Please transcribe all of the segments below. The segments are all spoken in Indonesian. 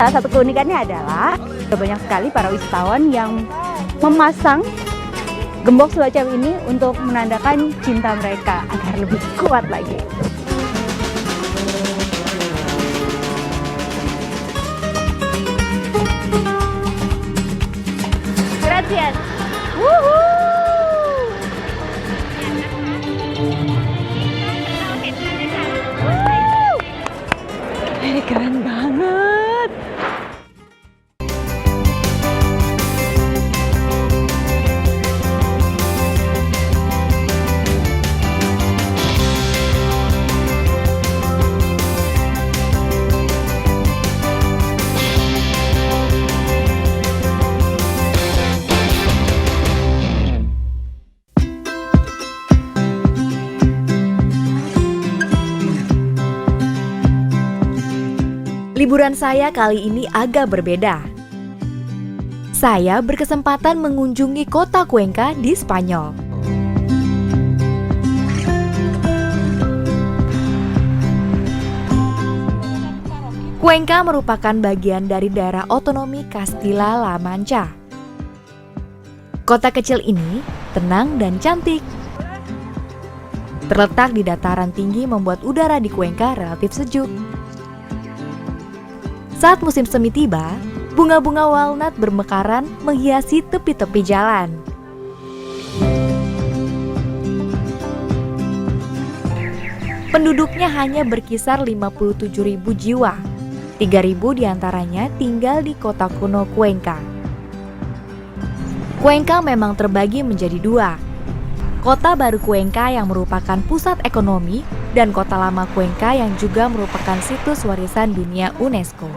Salah satu keunikannya adalah banyak sekali para wisatawan yang memasang gembok semacam ini untuk menandakan cinta mereka agar lebih kuat lagi. Gracias. Woohoo! Ini keren banget. Liburan saya kali ini agak berbeda. Saya berkesempatan mengunjungi kota Cuenca di Spanyol. Cuenca merupakan bagian dari daerah otonomi Castilla-La Mancha. Kota kecil ini tenang dan cantik. Terletak di dataran tinggi membuat udara di Cuenca relatif sejuk. Saat musim semi tiba, bunga-bunga walnut bermekaran menghiasi tepi-tepi jalan. Penduduknya hanya berkisar 57.000 jiwa. 3.000 diantaranya tinggal di kota kuno Cuenca. Cuenca memang terbagi menjadi dua. Kota baru Cuenca yang merupakan pusat ekonomi dan kota lama Cuenca yang juga merupakan situs warisan dunia UNESCO.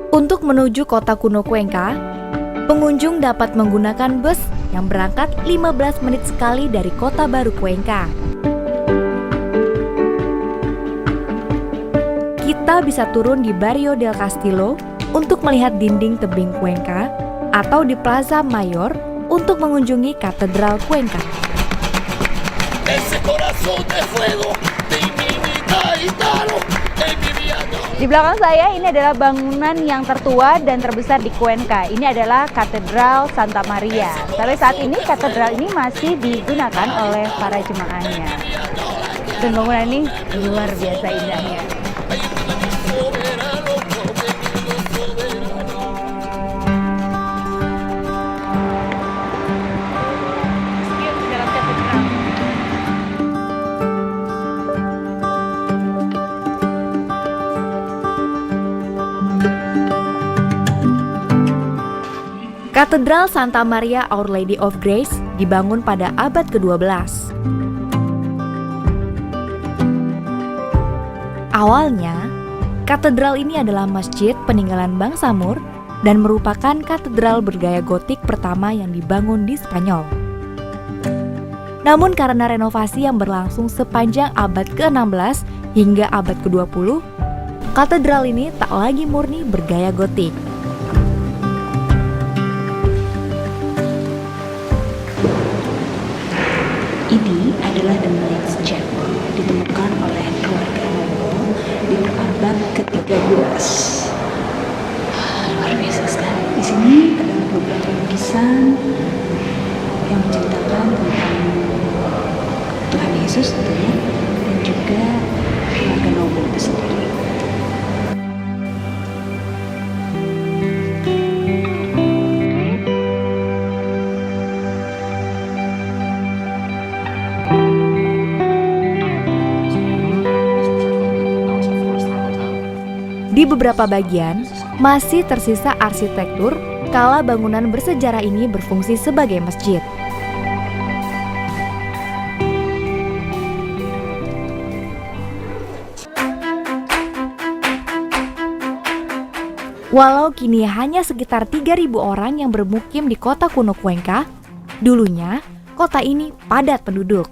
Untuk menuju kota kuno Cuenca, pengunjung dapat menggunakan bus yang berangkat 15 menit sekali dari kota baru Cuenca. Kita bisa turun di Barrio del Castillo untuk melihat dinding tebing Cuenca atau di Plaza Mayor untuk mengunjungi Katedral Cuenca. Di belakang saya ini adalah bangunan yang tertua dan terbesar di Cuenca. Ini adalah Katedral Santa Maria. Sampai saat ini katedral ini masih digunakan oleh para jemaahnya. Dan bangunan ini luar biasa indahnya. Katedral Santa Maria Our Lady of Grace dibangun pada abad ke-12. Awalnya, katedral ini adalah masjid peninggalan bangsa Moor dan merupakan katedral bergaya gotik pertama yang dibangun di Spanyol. Namun karena renovasi yang berlangsung sepanjang abad ke-16 hingga abad ke-20, katedral ini tak lagi murni bergaya gotik. Ini adalah The Knights Chapel, ditemukan oleh keluarga Noble di abad ke-13. Luar biasa sekali. Di sini terdapat beberapa lukisan yang menceritakan tentang Tuhan Yesus tentunya, dan juga keluarga Noble itu sendiri. Di beberapa bagian, masih tersisa arsitektur kala bangunan bersejarah ini berfungsi sebagai masjid. Walau kini hanya sekitar 3.000 orang yang bermukim di kota kuno Cuenca, dulunya kota ini padat penduduk.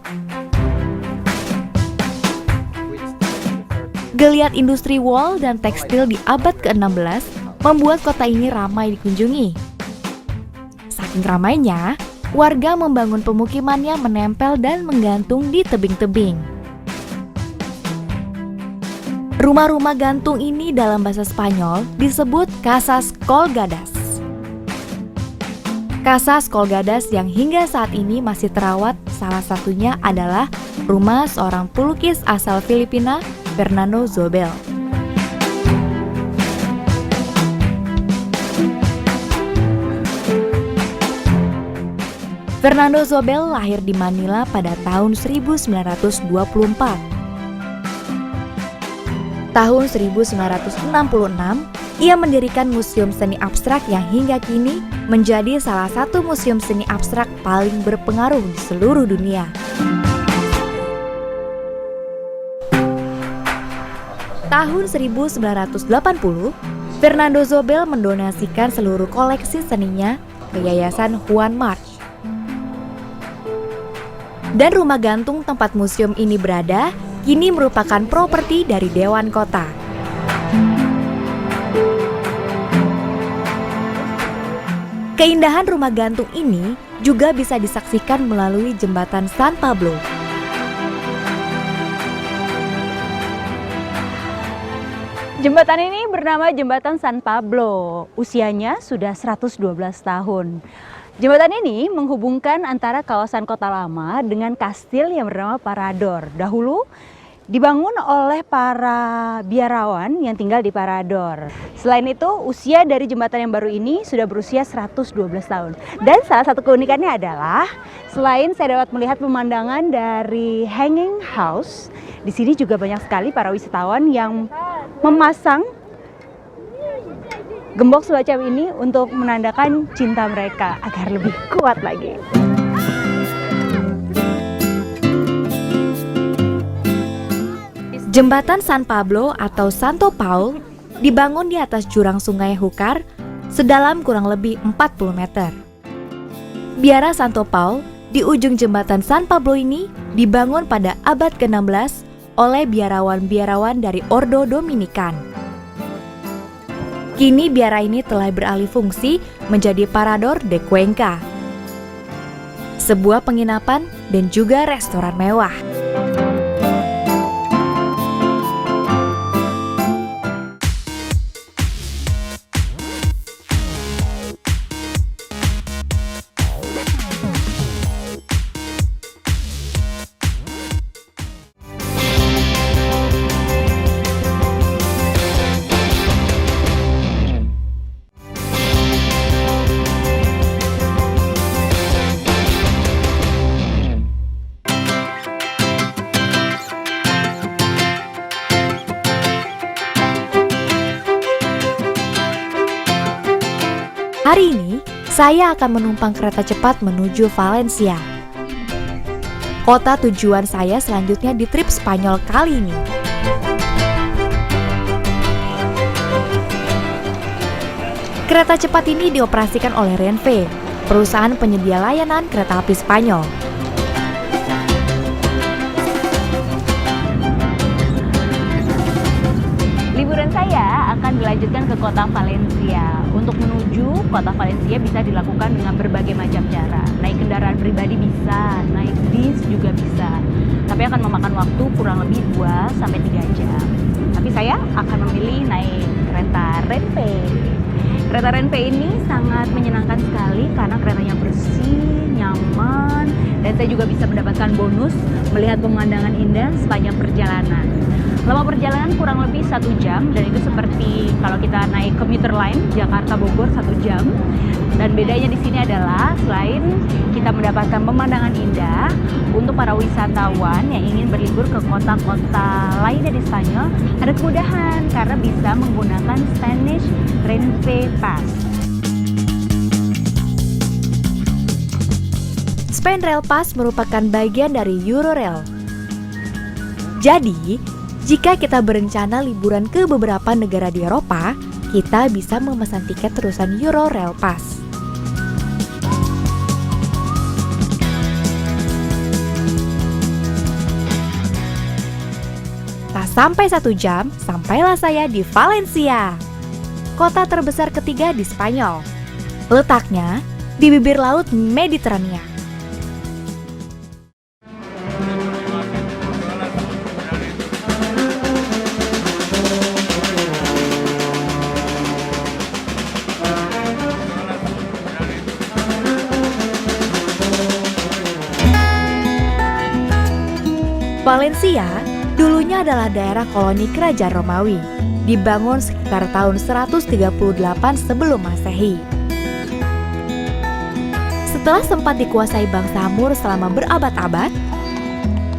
Geliat industri wol dan tekstil di abad ke-16 membuat kota ini ramai dikunjungi. Saking ramainya, warga membangun pemukimannya menempel dan menggantung di tebing-tebing. Rumah-rumah gantung ini dalam bahasa Spanyol disebut Casas Colgadas. Casas Colgadas yang hingga saat ini masih terawat, salah satunya adalah rumah seorang pelukis asal Filipina, Fernando Zobel. Fernando Zobel lahir di Manila pada tahun 1924. Tahun 1966, ia mendirikan Museum Seni Abstrak yang hingga kini menjadi salah satu museum seni abstrak paling berpengaruh di seluruh dunia. Tahun 1980, Fernando Zobel mendonasikan seluruh koleksi seninya ke Yayasan Juan March. Dan rumah gantung tempat museum ini berada kini merupakan properti dari Dewan Kota. Keindahan rumah gantung ini juga bisa disaksikan melalui jembatan San Pablo. Jembatan ini bernama Jembatan San Pablo. Usianya sudah 112 tahun. Jembatan ini menghubungkan antara kawasan Kota Lama dengan kastil yang bernama Parador. Dahulu dibangun oleh para biarawan yang tinggal di Parador. Selain itu, usia dari jembatan yang baru ini sudah berusia 112 tahun. Dan salah satu keunikannya adalah, selain saya dapat melihat pemandangan dari Hanging House, di sini juga banyak sekali para wisatawan yang memasang gembok semacam ini untuk menandakan cinta mereka agar lebih kuat lagi. Jembatan San Pablo atau Santo Paul dibangun di atas jurang sungai Júcar sedalam kurang lebih 40 meter. Biara Santo Paul di ujung jembatan San Pablo ini dibangun pada abad ke-16 oleh biarawan-biarawan dari Ordo Dominikan. Kini biara ini telah beralih fungsi menjadi Parador de Cuenca, sebuah penginapan dan juga restoran mewah. Hari ini, saya akan menumpang kereta cepat menuju Valencia. Kota tujuan saya selanjutnya di trip Spanyol kali ini. Kereta cepat ini dioperasikan oleh Renfe, perusahaan penyedia layanan kereta api Spanyol. Liburan saya akan dilanjutkan ke kota Valencia. Untuk menuju kota Valencia bisa dilakukan dengan berbagai macam cara. Naik kendaraan pribadi bisa, naik bis juga bisa. Tapi akan memakan waktu kurang lebih 2-3 jam. Tapi saya akan memilih naik kereta Renfe. Kereta Renfe ini sangat menyenangkan sekali karena keretanya bersih, nyaman, dan saya juga bisa mendapatkan bonus melihat pemandangan indah sepanjang perjalanan. Lama perjalanan kurang lebih 1 jam, dan itu seperti kalau kita naik komuter line Jakarta Bogor 1 jam. Dan bedanya di sini adalah selain kita mendapatkan pemandangan indah, untuk para wisatawan yang ingin berlibur ke kota-kota lainnya di Spanyol, ada kemudahan karena bisa menggunakan Spanish Renfe Pass. Spain Rail Pass merupakan bagian dari Eurorail. Jadi, jika kita berencana liburan ke beberapa negara di Eropa, kita bisa memesan tiket terusan Eurorail Pass. Tak sampai 1 jam, sampailah saya di Valencia, kota terbesar ketiga di Spanyol. Letaknya di bibir laut Mediterania. Valencia dulunya adalah daerah koloni kerajaan Romawi, dibangun sekitar tahun 138 sebelum Masehi. Setelah sempat dikuasai bangsa Moor selama berabad-abad,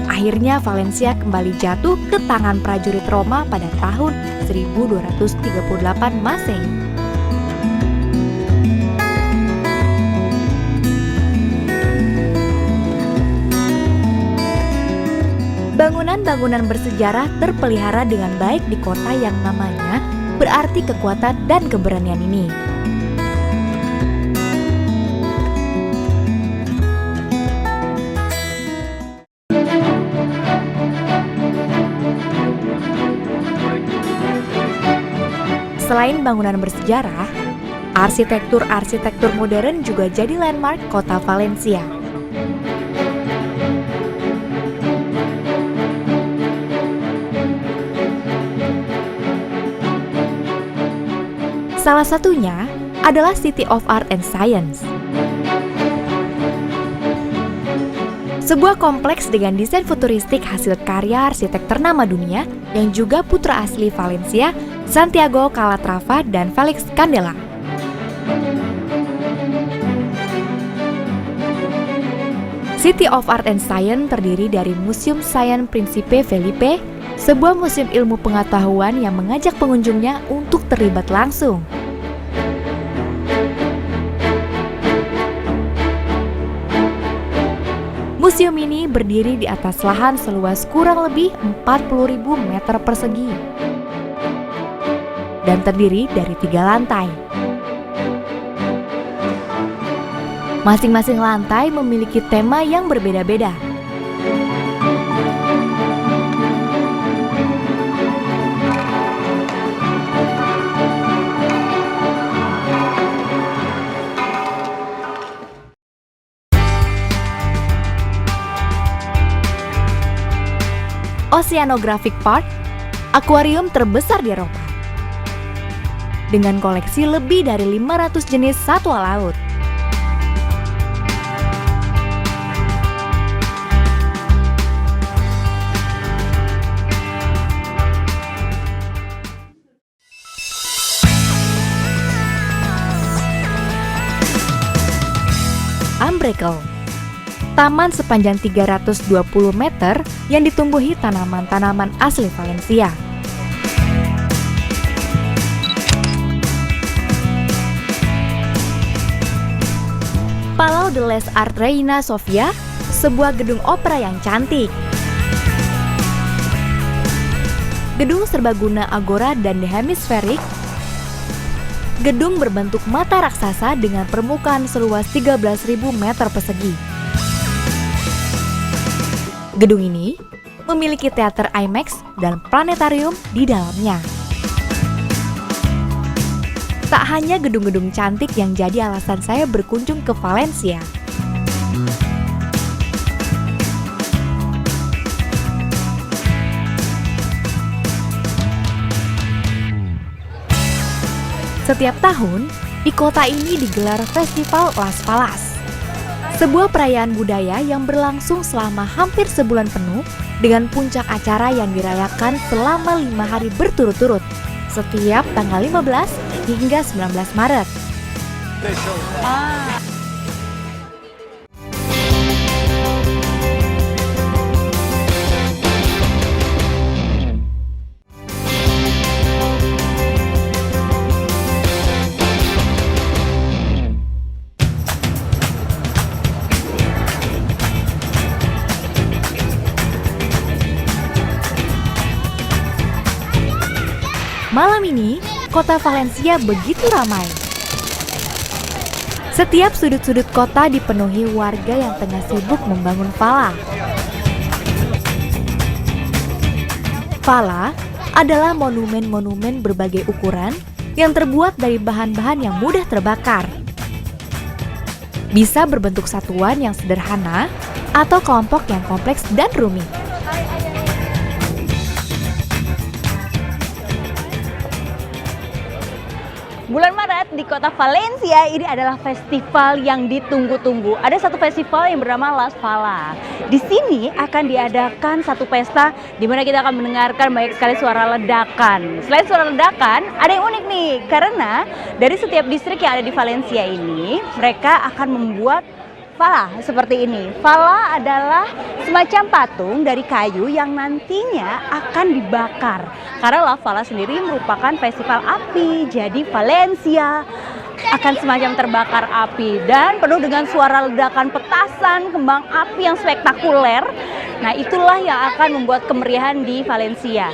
akhirnya Valencia kembali jatuh ke tangan prajurit Roma pada tahun 1238 Masehi. Bangunan-bangunan bersejarah terpelihara dengan baik di kota yang namanya berarti kekuatan dan keberanian ini. Selain bangunan bersejarah, arsitektur modern juga jadi landmark kota Valencia. Salah satunya adalah City of Art and Science. Sebuah kompleks dengan desain futuristik hasil karya arsitek ternama dunia yang juga putra asli Valencia, Santiago Calatrava dan Felix Candela. City of Art and Science terdiri dari Museum Science Principe Felipe, sebuah museum ilmu pengetahuan yang mengajak pengunjungnya untuk terlibat langsung. Museum ini berdiri di atas lahan seluas kurang lebih 40.000 meter persegi dan terdiri dari 3 lantai. Masing-masing lantai memiliki tema yang berbeda-beda. Oceanographic Park, akuarium terbesar di Eropa, dengan koleksi lebih dari 500 jenis satwa laut. Umbrekel, taman sepanjang 320 meter yang ditumbuhi tanaman-tanaman asli Valencia. Palau de les Arts Reina Sofia, sebuah gedung opera yang cantik. Gedung serbaguna Agora dan The Hemispheric, gedung berbentuk mata raksasa dengan permukaan seluas 13.000 meter persegi. Gedung ini memiliki teater IMAX dan planetarium di dalamnya. Tak hanya gedung-gedung cantik yang jadi alasan saya berkunjung ke Valencia. Setiap tahun, di kota ini digelar Festival Las Palmas, sebuah perayaan budaya yang berlangsung selama hampir sebulan penuh dengan puncak acara yang dirayakan selama 5 hari berturut-turut, setiap tanggal 15 hingga 19 Maret. Malam ini, kota Valencia begitu ramai. Setiap sudut-sudut kota dipenuhi warga yang tengah sibuk membangun pala. Vala adalah monumen-monumen berbagai ukuran yang terbuat dari bahan-bahan yang mudah terbakar. Bisa berbentuk satuan yang sederhana atau kelompok yang kompleks dan rumit. Bulan Maret di kota Valencia ini adalah festival yang ditunggu-tunggu. Ada satu festival yang bernama Las Fallas. Di sini akan diadakan satu pesta di mana kita akan mendengarkan banyak sekali suara ledakan. Selain suara ledakan, ada yang unik nih karena dari setiap distrik yang ada di Valencia ini, mereka akan membuat Fala seperti ini. Fala adalah semacam patung dari kayu yang nantinya akan dibakar. Karena La Fala sendiri merupakan festival api, jadi Valencia akan semacam terbakar api dan penuh dengan suara ledakan petasan, kembang api yang spektakuler. Nah, itulah yang akan membuat kemeriahan di Valencia.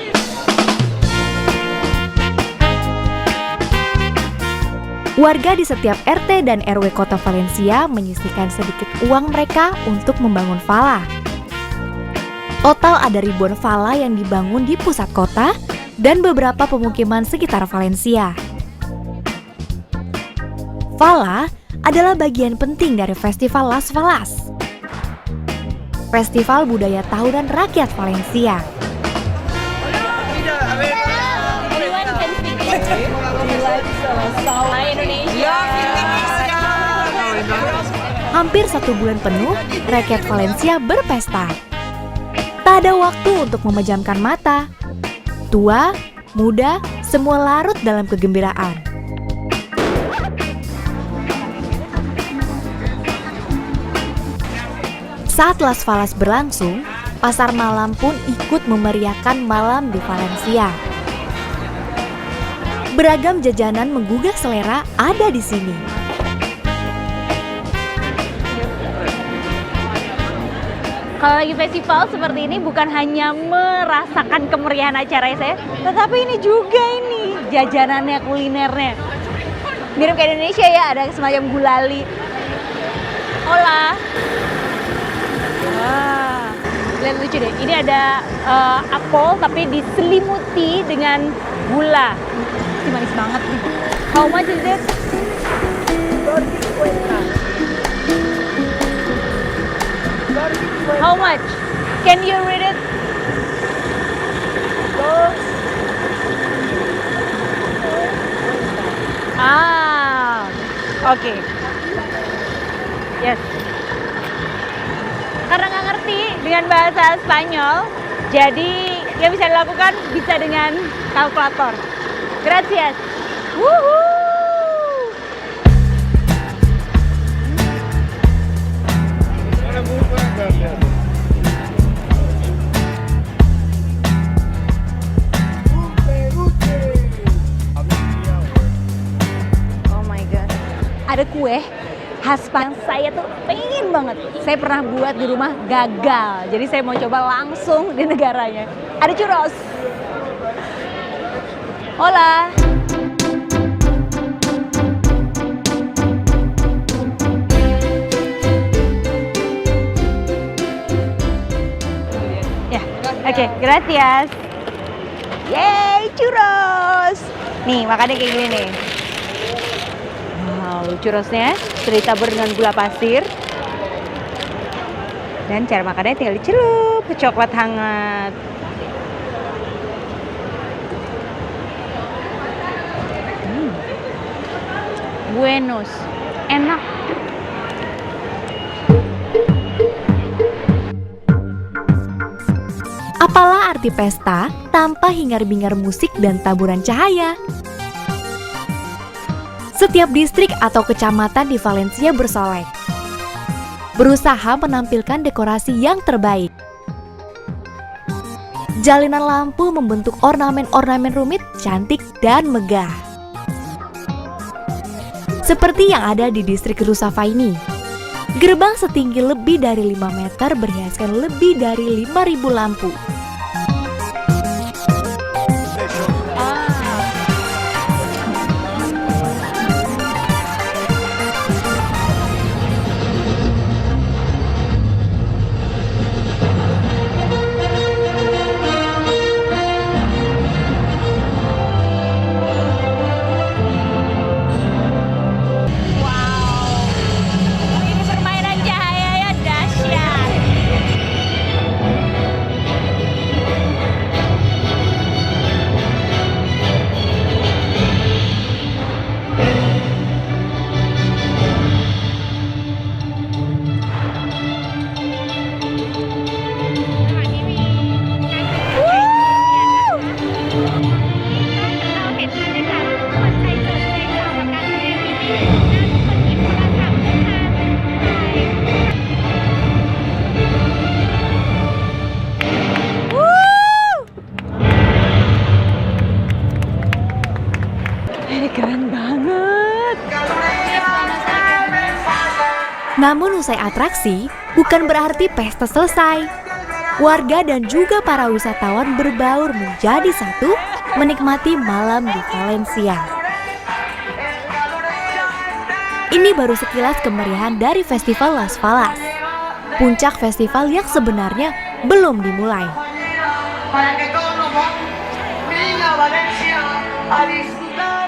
Warga di setiap RT dan RW kota Valencia menyisihkan sedikit uang mereka untuk membangun Fala. Total ada ribuan Fala yang dibangun di pusat kota dan beberapa pemukiman sekitar Valencia. Fala adalah bagian penting dari Festival Las Fallas, festival budaya tahunan rakyat Valencia. Hampir 1 bulan penuh, rakyat Valencia berpesta. Tak ada waktu untuk memejamkan mata. Tua, muda, semua larut dalam kegembiraan. Saat Las Fallas berlangsung, pasar malam pun ikut memeriahkan malam di Valencia. Beragam jajanan menggugah selera ada di sini. Kalau lagi festival seperti ini bukan hanya merasakan kemeriahan acara saya, tetapi ini juga ini jajanannya, kulinernya. Mirip kayak Indonesia ya, ada semacam gulali. Hola. Wah, lihat lucu deh. Ini ada apel tapi diselimuti dengan gula. Ini manis banget nih. How much is it? How much? Can you read it? Ah, oke. Yes. Karena nggak ngerti dengan bahasa Spanyol, jadi yang bisa dilakukan bisa dengan kalkulator. Gracias. Woohoo! Ada kue khas yang saya tuh pengen banget. Saya pernah buat di rumah, gagal. Jadi saya mau coba langsung di negaranya. Ada churros. Hola. Ya, oke, gracias. Yeay, churros. Nih, makannya kayak gini nih. Wow, churrosnya sudah ditabur dengan gula pasir. Dan cara makannya tinggal dicelup ke coklat hangat. Buenos, enak. Apalah arti pesta tanpa hingar-bingar musik dan taburan cahaya? Setiap distrik atau kecamatan di Valencia bersolek, berusaha menampilkan dekorasi yang terbaik. Jalinan lampu membentuk ornamen-ornamen rumit, cantik, dan megah. Seperti yang ada di distrik Rusafa ini. Gerbang setinggi lebih dari 5 meter berhiaskan lebih dari 5.000 lampu. Namun usai atraksi, bukan berarti pesta selesai. Warga dan juga para wisatawan berbaur menjadi satu menikmati malam di Valencia. Ini baru sekilas kemeriahan dari Festival Las Fallas. Puncak festival yang sebenarnya belum dimulai.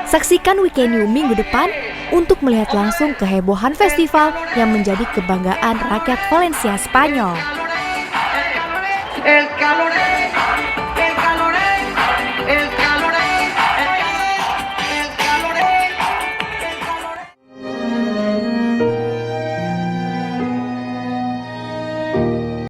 Saksikan Weekend New minggu depan untuk melihat langsung kehebohan festival yang menjadi kebanggaan rakyat Valencia, Spanyol.